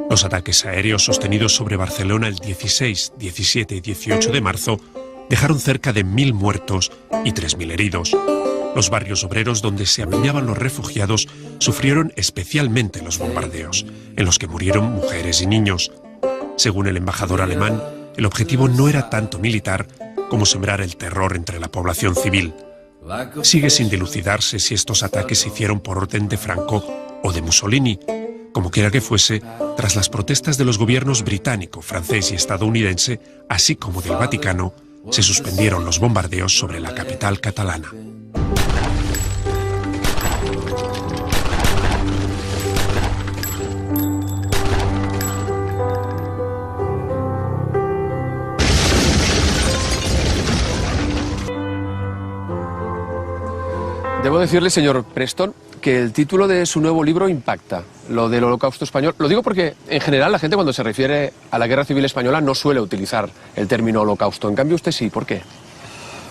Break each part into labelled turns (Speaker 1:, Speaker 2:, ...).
Speaker 1: Los ataques aéreos sostenidos sobre Barcelona el 16, 17 y 18 de marzo dejaron cerca de 1000 muertos y 3000 heridos. Los barrios obreros donde se apiñaban los refugiados sufrieron especialmente los bombardeos, en los que murieron mujeres y niños. Según el embajador alemán, el objetivo no era tanto militar como sembrar el terror entre la población civil. Sigue sin dilucidarse si estos ataques se hicieron por orden de Franco o de Mussolini. Como quiera que fuese, tras las protestas de los gobiernos británico, francés y estadounidense, así como del Vaticano, se suspendieron los bombardeos sobre la capital catalana.
Speaker 2: Debo decirle, señor Preston, que el título de su nuevo libro impacta, lo del Holocausto español. Lo digo porque, en general, la gente cuando se refiere a la Guerra Civil Española no suele utilizar el término holocausto. En cambio, usted sí. ¿Por qué?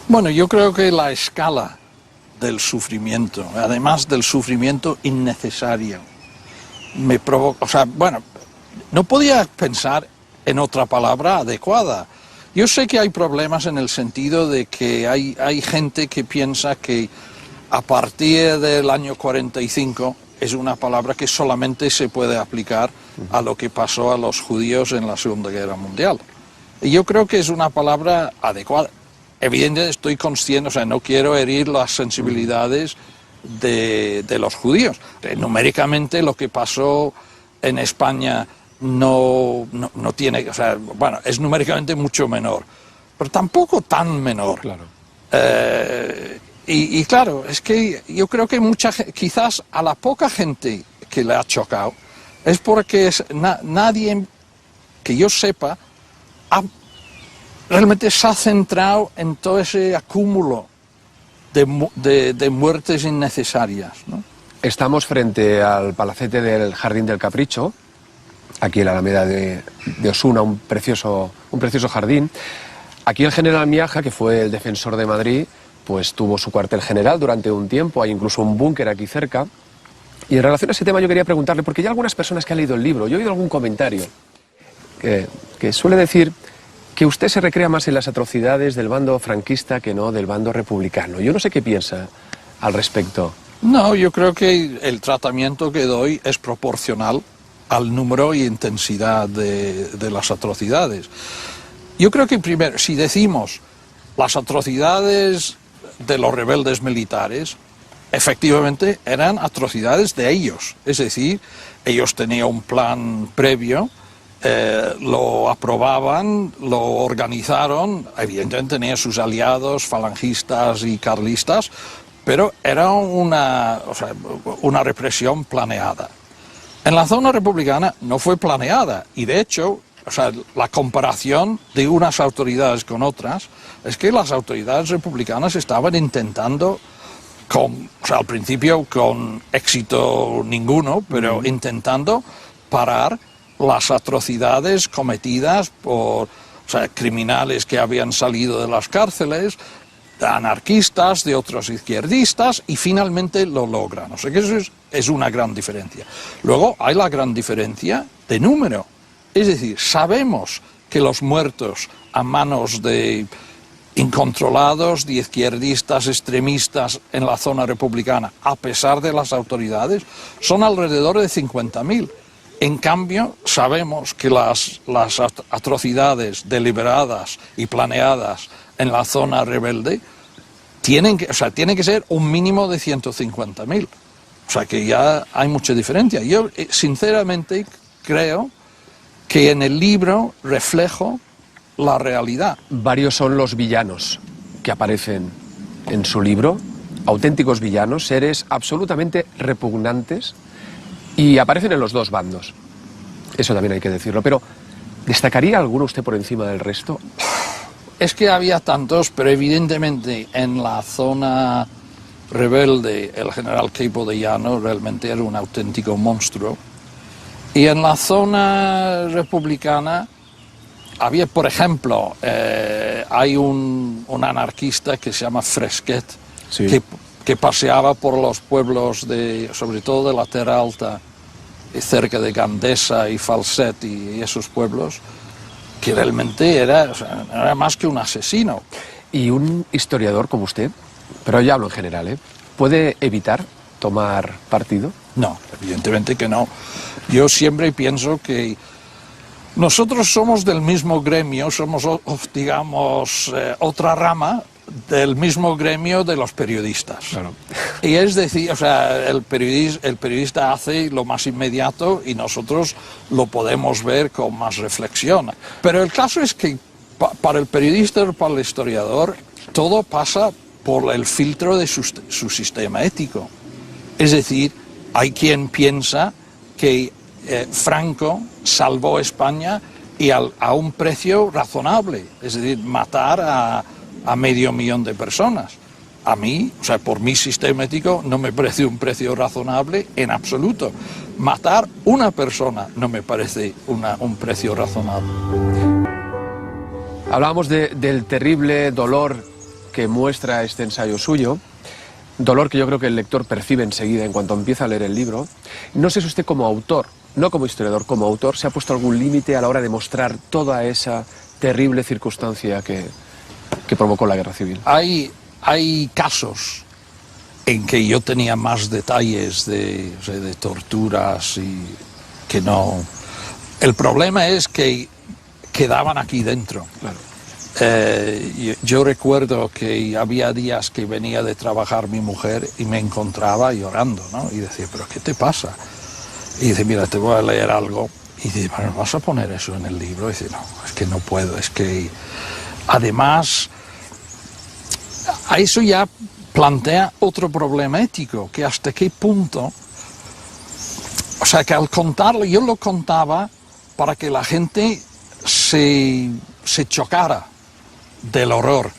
Speaker 3: Bueno, yo creo que la escala del sufrimiento, además del sufrimiento innecesario, me provoca... O sea, bueno, no podía pensar en otra palabra adecuada. Yo sé que hay problemas en el sentido de que hay gente que piensa que a partir del año 45 es una palabra que solamente se puede aplicar a lo que pasó a los judíos en la Segunda Guerra Mundial. Y yo creo que es una palabra adecuada. Evidentemente estoy consciente, o sea, no quiero herir las sensibilidades de los judíos. Numéricamente lo que pasó en España no tiene, o sea, bueno, es numéricamente mucho menor, pero tampoco tan menor.
Speaker 2: Claro.
Speaker 3: Y claro, es que yo creo que quizás a la poca gente que le ha chocado, es porque nadie que yo sepa realmente se ha centrado en todo ese acúmulo de muertes innecesarias, ¿no?
Speaker 2: Estamos frente al palacete del Jardín del Capricho, aquí en la Alameda de Osuna, un precioso jardín. Aquí el general Miaja, que fue el defensor de Madrid, pues tuvo su cuartel general durante un tiempo, hay incluso un búnker aquí cerca. Y en relación a ese tema yo quería preguntarle, porque hay algunas personas que han leído el libro, yo he oído algún comentario que suele decir que usted se recrea más en las atrocidades del bando franquista que no del bando republicano. Yo no sé qué piensa al respecto.
Speaker 3: No, yo creo que el tratamiento que doy es proporcional al número y intensidad de las atrocidades. Yo creo que primero, si decimos las atrocidades de los rebeldes militares, efectivamente eran atrocidades de ellos. Es decir, ellos tenían un plan previo, lo aprobaban, lo organizaron, evidentemente tenían sus aliados falangistas y carlistas, pero era una represión planeada. En la zona republicana no fue planeada y de hecho, o sea, la comparación de unas autoridades con otras es que las autoridades republicanas estaban intentando, al principio con éxito ninguno, pero intentando parar las atrocidades cometidas por criminales que habían salido de las cárceles, de anarquistas, de otros izquierdistas, y finalmente lo logran. O sea que eso es una gran diferencia. Luego hay la gran diferencia de número. Es decir, sabemos que los muertos a manos de incontrolados, de izquierdistas extremistas en la zona republicana, a pesar de las autoridades, son alrededor de 50.000. En cambio, sabemos que las atrocidades deliberadas y planeadas en la zona rebelde tienen que ser un mínimo de 150.000. O sea que ya hay mucha diferencia. Yo, sinceramente, creo que en el libro reflejo la realidad.
Speaker 2: Varios son los villanos que aparecen en su libro, auténticos villanos, seres absolutamente repugnantes, y aparecen en los dos bandos. Eso también hay que decirlo, pero ¿destacaría alguno usted por encima del resto?
Speaker 3: Es que había tantos, pero evidentemente en la zona rebelde el general Queipo de Llano realmente era un auténtico monstruo. Y en la zona republicana había, por ejemplo, hay un anarquista que se llama Fresquet, sí, que paseaba por los pueblos, sobre todo de la Terra Alta cerca de Gandesa y Falset y esos pueblos, que realmente era más que un asesino.
Speaker 2: Y un historiador como usted, pero ya hablo en general, ¿puede evitar tomar partido?
Speaker 3: No, evidentemente que no. Yo siempre pienso que nosotros somos del mismo gremio, somos, digamos, otra rama del mismo gremio de los periodistas.
Speaker 2: Claro.
Speaker 3: Y es decir, o sea, el periodista hace lo más inmediato y nosotros lo podemos ver con más reflexión. Pero el caso es que para el periodista o para el historiador todo pasa por el filtro de su sistema ético. Es decir, hay quien piensa que Franco salvó España y a un precio razonable, es decir, matar a 500.000 de personas. A mí, o sea, por mi sistema ético, no me parece un precio razonable en absoluto. Matar una persona no me parece un precio razonable.
Speaker 2: Hablábamos del terrible dolor que muestra este ensayo suyo, dolor que yo creo que el lector percibe enseguida en cuanto empieza a leer el libro. No sé si usted como autor, no como historiador, como autor, se ha puesto algún límite a la hora de mostrar toda esa terrible circunstancia que provocó la guerra civil.
Speaker 3: Hay casos en que yo tenía más detalles de torturas y que no... El problema es que quedaban aquí dentro.
Speaker 2: Claro.
Speaker 3: Yo recuerdo que había días que venía de trabajar mi mujer y me encontraba llorando, ¿no? Y decía, ¿pero qué te pasa? Y dice, mira, te voy a leer algo. Y dice, bueno, ¿vas a poner eso en el libro? Y dice, no, es que no puedo, es que... Además, a eso ya plantea otro problema ético, que hasta qué punto... O sea, que al contarlo, yo lo contaba para que la gente se chocara del horror,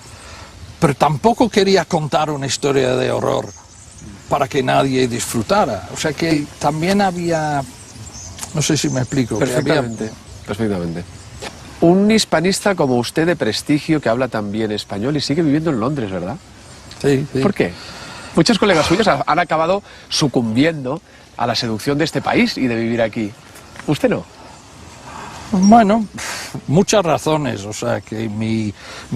Speaker 3: pero tampoco quería contar una historia de horror para que nadie disfrutara. O sea que también había... No sé si me explico.
Speaker 2: Perfectamente, perfectamente. Un hispanista como usted de prestigio que habla también español y sigue viviendo en Londres, ¿verdad?
Speaker 3: Sí, sí.
Speaker 2: ¿Por qué? Muchos colegas suyos han acabado sucumbiendo a la seducción de este país y de vivir aquí. ¿Usted no?
Speaker 3: Bueno, muchas razones, o sea, que mi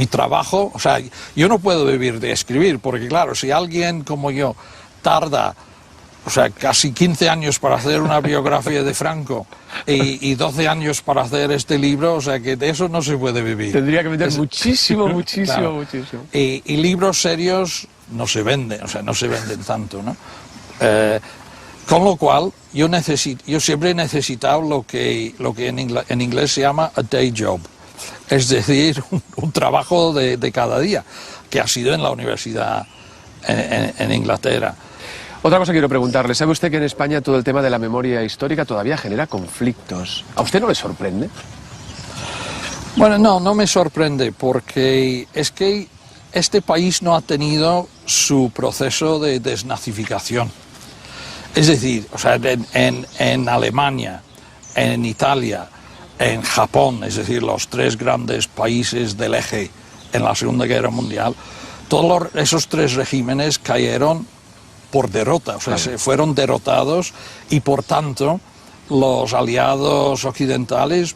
Speaker 3: trabajo, o sea, yo no puedo vivir de escribir, porque claro, si alguien como yo tarda, o sea, casi 15 años para hacer una biografía de Franco y 12 años para hacer este libro, o sea, que de eso no se puede vivir.
Speaker 2: Tendría que vender muchísimo, muchísimo,
Speaker 3: claro.
Speaker 2: muchísimo.
Speaker 3: Y libros serios no se venden, o sea, no se venden tanto, ¿no? Con lo cual, yo siempre he necesitado lo que en inglés se llama a day job, es decir, un trabajo de cada día, que ha sido en la universidad en Inglaterra.
Speaker 2: Otra cosa quiero preguntarle, ¿sabe usted que en España todo el tema de la memoria histórica todavía genera conflictos? ¿A usted no le sorprende?
Speaker 3: Bueno, no me sorprende, porque es que este país no ha tenido su proceso de desnazificación. Es decir, o sea, en Alemania, en Italia, en Japón, es decir, los tres grandes países del eje en la Segunda Guerra Mundial, todos esos tres regímenes cayeron por derrota, o sea, se fueron derrotados y por tanto los aliados occidentales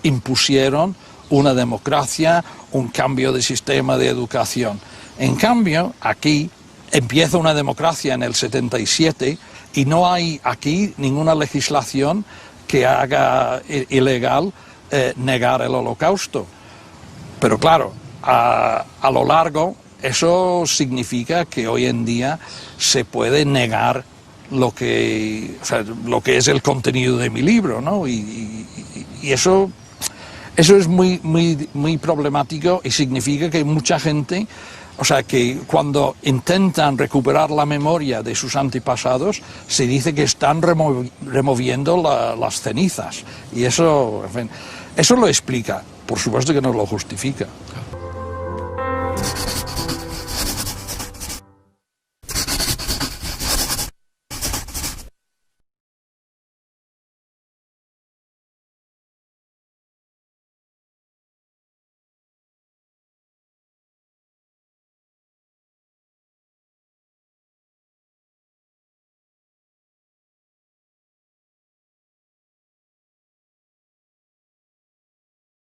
Speaker 3: impusieron una democracia, un cambio de sistema de educación. En cambio, aquí empieza una democracia en el 77 y no hay aquí ninguna legislación que haga ilegal negar el Holocausto. Pero claro, a lo largo, eso significa que hoy en día se puede negar lo que es el contenido de mi libro, ¿no? Y eso es muy problemático y significa que mucha gente, o sea, que cuando intentan recuperar la memoria de sus antepasados, se dice que están removiendo las cenizas. Y eso, en fin, eso lo explica, por supuesto que no lo justifica.